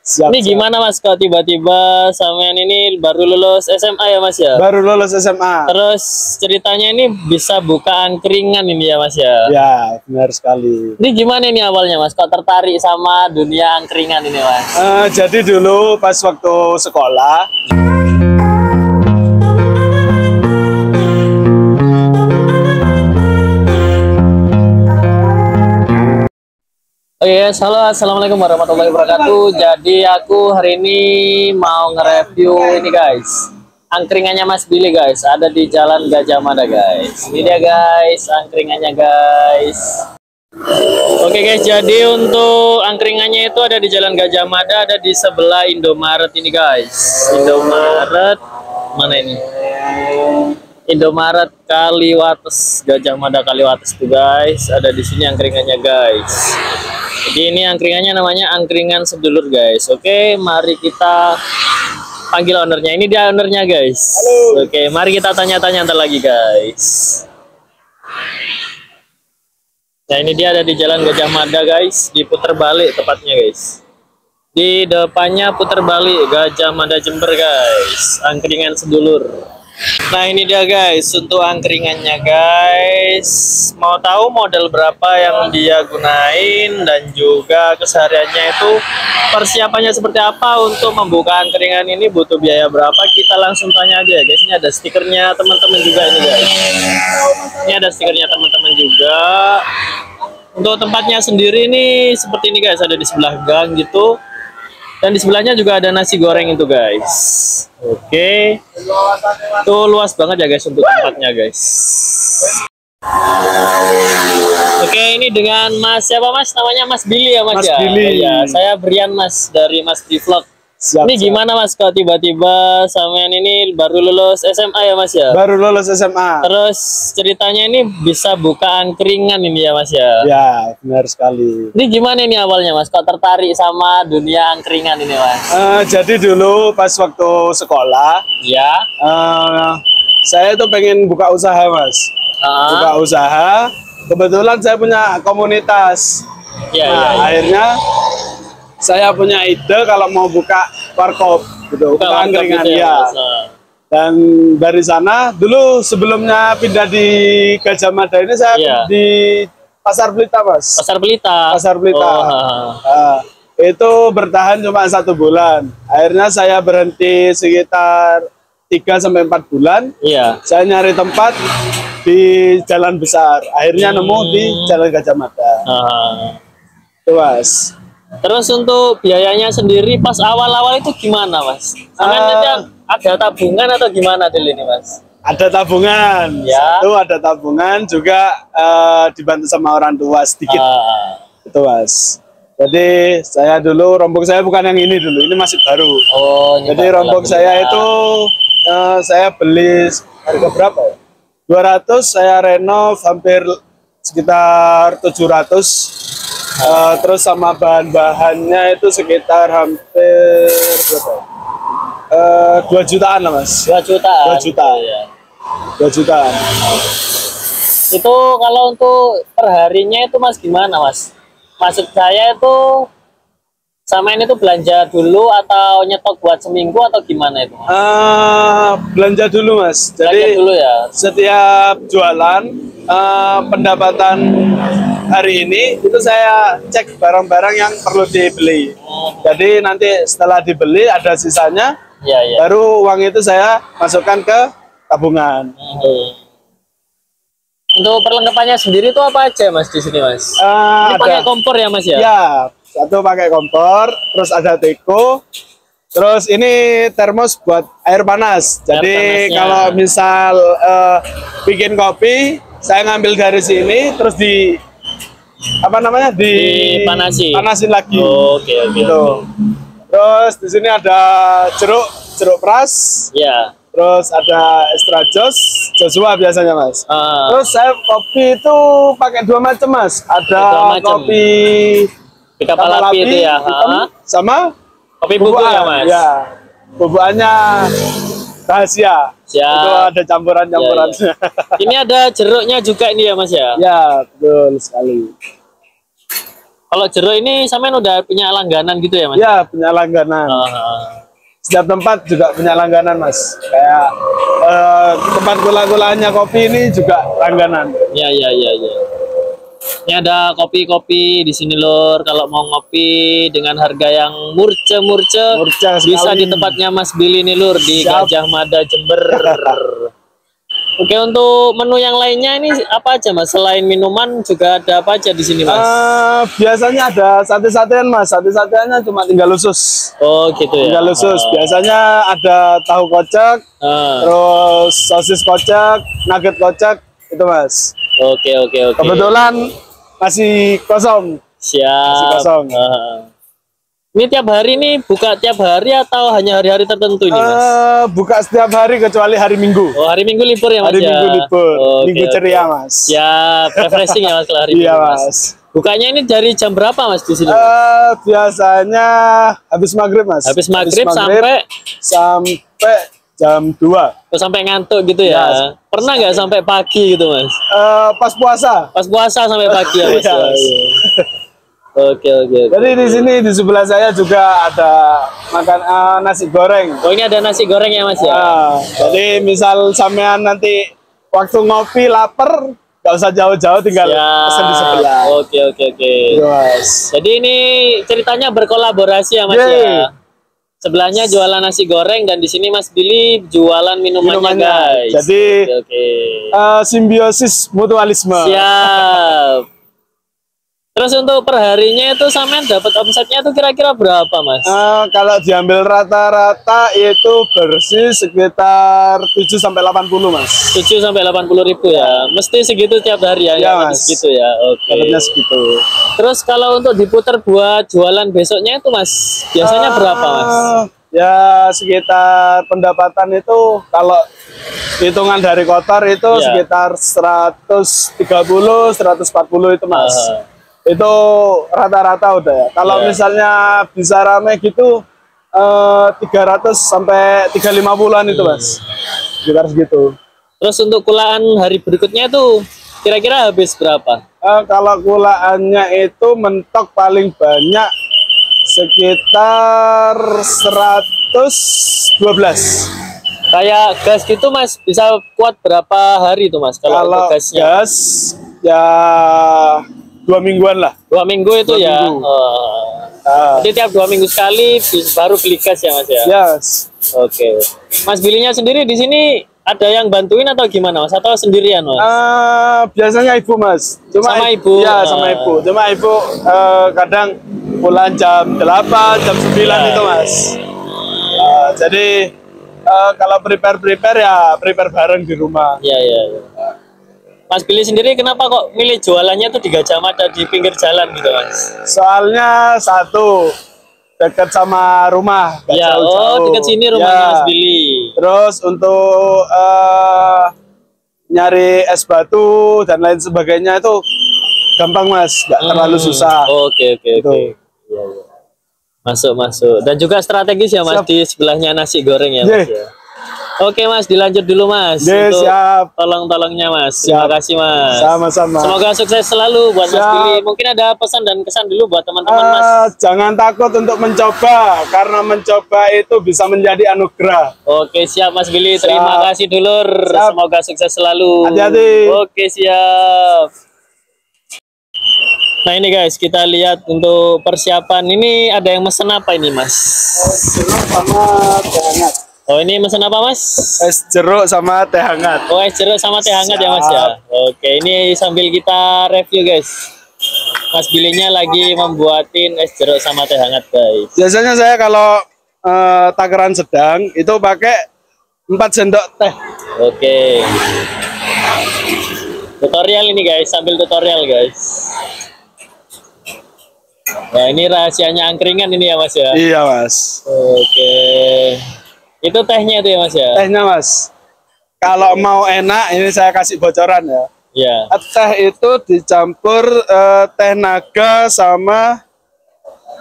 Siap, Ini gimana Mas kok tiba-tiba sampean ini baru lulus SMA ya Mas ya? Baru lulus SMA. Terus ceritanya ini bisa buka angkringan ini ya Mas ya? Ya, benar sekali. Ini gimana ini awalnya Mas? Kok tertarik sama dunia angkringan ini Mas? Jadi dulu pas waktu sekolah, Oh iya, halo, assalamualaikum warahmatullahi wabarakatuh. Jadi aku hari ini mau nge-review ini guys, angkringannya Mas Billy guys, ada di Jalan Gajah Mada guys. Ini dia guys, angkringannya guys. Oke guys, jadi untuk angkringannya itu ada di Jalan Gajah Mada, ada di sebelah Indomaret ini guys. Indomaret mana ini? Indomaret Kaliwates, Gajah Mada Kaliwates tuh guys, ada di sini angkringannya guys. Jadi ini angkringannya namanya Angkringan Sedulur guys. Oke, mari kita panggil ownernya. Ini dia ownernya guys. Halo. Oke, mari kita tanya-tanya ntar lagi guys. Nah ini dia ada di Jalan Gajah Mada guys, diputar balik tepatnya guys. Di depannya putar balik Gajah Mada Jember guys, Angkringan Sedulur. Nah ini dia guys untuk angkringannya guys. Mau tahu model berapa yang dia gunain dan juga kesehariannya itu persiapannya seperti apa untuk membuka angkringan ini, butuh biaya berapa, kita langsung tanya aja guys. Ini ada stikernya teman-teman juga ini guys. Ini ada stikernya teman-teman juga. Untuk tempatnya sendiri ini seperti ini guys, ada di sebelah gang gitu. Dan di sebelahnya juga ada nasi goreng itu guys. Oke. Tuh luas banget ya guys untuk tempatnya guys. Oke, ini dengan Mas siapa Mas? Namanya Mas Billy ya Mas, Mas ya? Billy. Ya, saya Brian Mas dari Mas Billy Vlog. siap. Ini gimana Mas kok tiba-tiba sampean ini baru lulus SMA ya Mas ya? Baru lulus SMA. Terus ceritanya ini bisa buka angkringan ini ya Mas ya? Ya, benar sekali. Ini gimana ini awalnya Mas? Kok tertarik sama dunia angkringan ini Mas? Jadi dulu pas waktu sekolah, Ya. saya tuh pengen buka usaha Mas. Buka usaha. Kebetulan saya punya komunitas. Ya, Nah, ya. akhirnya saya punya ide kalau mau buka warkop gitu, buka warkop angkringan gitu ya. Mas. Dan dari sana dulu sebelumnya pindah di Gajah Mada ini saya Iya. di Pasar Pelita Mas. Pasar Pelita. Pasar Pelita. Oh, Itu bertahan cuma 1 bulan. Akhirnya saya berhenti sekitar 3 sampai 4 bulan. iya. Saya nyari tempat di jalan besar. Akhirnya nemu di Jalan Gajah Mada. Itu Mas. Terus untuk biayanya sendiri pas awal-awal itu gimana Mas? Ada tabungan atau gimana dulu ini Mas? Ada tabungan, Ya. satu ada tabungan juga dibantu sama orang tua sedikit, itu Mas. Jadi saya dulu rombong saya bukan yang ini dulu, ini masih baru. Oh, ini Jadi baru rombong lagi saya ya. itu saya beli harga berapa ya? 200, saya renov hampir sekitar 700. Terus sama bahan-bahannya itu sekitar hampir berapa ya? 2 jutaan lah Mas. 2 jutaan. 2 juta. Ya. 2 jutaan. Itu kalau untuk perharinya itu Mas gimana Mas? Maksud saya itu sama ini tuh belanja dulu atau nyetok buat seminggu atau gimana itu Mas? Belanja dulu Mas. Belanja Jadi dulu ya. setiap jualan pendapatan hari ini itu saya cek barang-barang yang perlu dibeli. Jadi nanti setelah dibeli ada sisanya, Iya, iya. baru uang itu saya masukkan ke tabungan. Untuk perlengkapannya sendiri itu apa aja Mas di sini Mas? Ini pakai kompor ya Mas ya? Ya, satu pakai kompor, terus ada teko, terus ini termos buat air panas. Jadi panasnya. kalau misal bikin kopi, saya ngambil dari sini, terus di apa namanya panasin lagi. Oke. Gitu. Terus di sini ada jeruk peras. Ya. Terus ada extra Joshua biasanya Mas. Terus saya kopi itu pakai 2 macam Mas. Ada kopi kapal api itu ya. hitam, sama Kopi bubuk ya Mas. Ya, bubukannya rahasia. Siap. Itu ada campuran-campurannya. Ini ada jeruknya juga ini ya Mas ya. Ya, betul sekali. Kalau jeruk ini sampean udah punya langganan gitu ya, Mas? Ya, punya langganan. Setiap tempat juga punya langganan, Mas. Kayak tempat gula-gulanya kopi ini juga langganan. Ya. Ini ada kopi-kopi di sini lur. Kalau mau ngopi dengan harga yang murce Murca bisa sekali. di tempatnya Mas Billy nih lur di Siap. Gajah Mada Jember. Oke, untuk menu yang lainnya ini apa aja Mas? Selain minuman juga ada apa aja di sini Mas? Biasanya ada sate-satean, Mas. Sate-sateannya cuma tinggal usus. Oh gitu ya. Tinggal usus. Biasanya ada tahu kocok, Ah. terus sosis kocok, nugget kocok, itu Mas. Oke. Kebetulan masih kosong. Siap. Masih kosong. Ini tiap hari nih buka tiap hari atau hanya hari-hari tertentu ini Mas? Buka setiap hari kecuali hari Minggu. Oh hari Minggu libur ya Mas Hari ya? Minggu libur. Oke, Minggu oke. ceria, Mas. Siap, refreshing ya Mas kalau hari Iya, Minggu Mas. Bukanya ini dari jam berapa Mas di sini? Biasanya habis maghrib, Mas. Habis maghrib sampai jam 2. oh, sampai ngantuk gitu ya? Ya, Pernah nggak sampai pagi gitu Mas? Pas puasa. Pas puasa sampai pagi ya Mas? Iya, Mas. Oke. Jadi di sini di sebelah saya juga ada makan nasi goreng. Oh ini ada nasi goreng ya Mas ya? Jadi misal sampean nanti waktu ngopi lapar, nggak usah jauh-jauh, tinggal pesen di sebelah. Oke. Gitu, Mas. Jadi ini ceritanya berkolaborasi ya Mas ya? Sebelahnya jualan nasi goreng dan di sini Mas Billy jualan minumannya guys. Jadi Oke. simbiosis mutualisme. Siap. Terus untuk perharinya itu sampean dapat omsetnya itu kira-kira berapa Mas? Kalau diambil rata-rata itu bersih sekitar 7 sampai 80, Mas. 7 sampai 80 ribu ya. Mesti segitu tiap hari ya? Ya, nggak Mas. Segitu ya. Oke. Dapatnya segitu. Terus kalau untuk diputar buat jualan besoknya itu Mas, biasanya berapa Mas? Ya sekitar pendapatan itu kalau hitungan dari kotor itu Ya. sekitar 130, 140 itu, Mas. Itu rata-rata udah ya. Kalau Ya. misalnya bisa rame gitu 300 sampai 350-an itu, Mas. Sekitar segitu. Terus untuk kulaan hari berikutnya itu kira-kira habis berapa? Kalau gulaannya itu mentok paling banyak sekitar 112. Kayak gas gitu Mas, bisa kuat berapa hari tuh Mas kalau Kalau untuk gasnya? gas ya 2 mingguan lah. 2 minggu itu 2 ya. minggu. Jadi tiap 2 minggu sekali baru beli gas ya Mas ya? Yes. Oke. Mas Bilinya sendiri di sini ada yang bantuin atau gimana Mas? Atau sendirian Mas? Biasanya ibu, Mas. Sama ibu? Ya, sama ibu. Cuma ibu kadang pulang jam 8, jam 9 itu, Mas. Jadi kalau prepare ya prepare bareng di rumah. Iya. Mas Billy sendiri kenapa kok milih jualannya tuh di Gajah Mada di pinggir jalan gitu Mas? Soalnya satu dekat sama rumah. nggak Ya, jauh-jauh. dekat sini rumahnya Ya. Mas Billy. Terus untuk nyari es batu dan lain sebagainya itu gampang, Mas, nggak terlalu susah. Oke. Gitu. Iya. Masuk. Dan juga strategis ya Mas Siap. di sebelahnya nasi goreng ya Mas Ye. ya. Oke Mas, dilanjut dulu Mas Ye, untuk siap. tolong-tolongnya Mas. Terima Siap. kasih Mas. Sama-sama. Semoga sukses selalu buat Mas Siap. Billy. Mungkin ada pesan dan kesan dulu buat teman-teman Mas. Jangan takut untuk mencoba, karena mencoba itu bisa menjadi anugerah. Oke siap Mas Billy, Siap. terima kasih dulur. Siap. Semoga sukses selalu. Hati-hati. Oke siap. Nah ini guys, kita lihat untuk persiapan ini ada yang mesen apa ini Mas? Sama teh hangat. Oh ini mesen apa Mas? Es jeruk sama teh hangat. Oh es jeruk sama teh hangat ya Mas ya. Oke ini sambil kita review guys. Mas Billy-nya lagi membuatin es jeruk sama teh hangat guys. Biasanya saya kalau takaran sedang itu pakai 4 sendok teh. Oke. Tutorial ini guys, sambil tutorial guys. Nah ini rahasianya angkringan ini ya Mas ya. Iya, Mas. Oke. Itu tehnya itu ya Mas ya. Tehnya, Mas. Kalau mau enak, ini saya kasih bocoran ya. Ya. Teh itu dicampur teh naga sama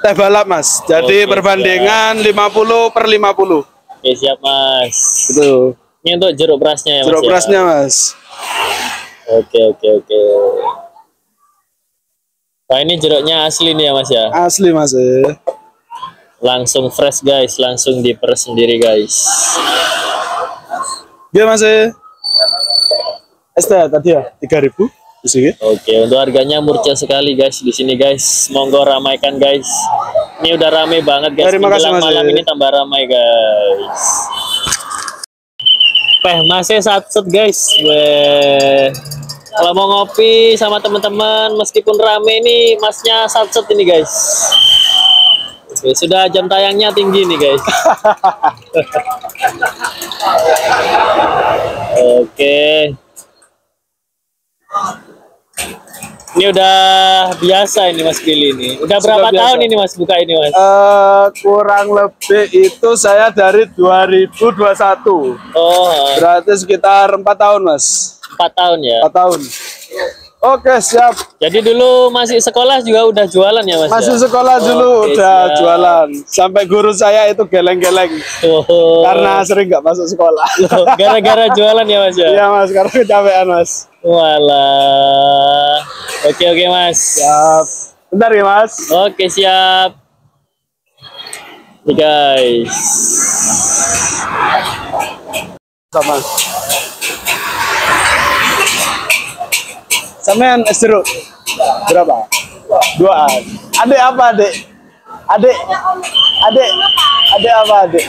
teh balap, Mas. Jadi Oke, perbandingan 50/50. Oke siap Mas. Itu. Ini untuk jeruk berasnya ya Mas. Jeruk ya? berasnya, Mas. Oke. Nah, ini jeruknya asli nih ya Mas ya. Asli Mas. Langsung fresh guys, langsung diperes sendiri guys. Dia Mas. ST tadi ya 3.000 di sini. Oke, untuk harganya murah sekali guys di sini guys. Monggo ramaikan guys. Ini udah rame banget guys. Terima kasih, Menjelang Mas. malam ini tambah ramai guys. Masnya satset guys. Weh. Kalau mau ngopi sama teman-teman meskipun rame ini masnya satset ini guys. Oke, sudah jam tayangnya tinggi nih guys. Oke. Ini udah biasa ini Mas Billy ini. Udah berapa tahun ini Mas buka ini Mas? Kurang lebih itu saya dari 2021. Oh, Berarti sekitar 4 tahun Mas. 4 tahun ya. 4 tahun. Oke siap. Jadi dulu masih sekolah juga udah jualan ya Mas? Masih ya? sekolah dulu Oke, udah siap. jualan. Sampai guru saya itu geleng-geleng. Oh. Karena sering nggak masuk sekolah. Loh, gara-gara jualan ya Mas ya? Iya Mas, karena kecapean Mas. Walah. Oke Mas. Siap. Bentar ya Mas. Oke siap. Nih guys. Sama. Sampean es jeruk berapa? 2-an. Adek apa adek? Adek. Adek. Adek apa adek?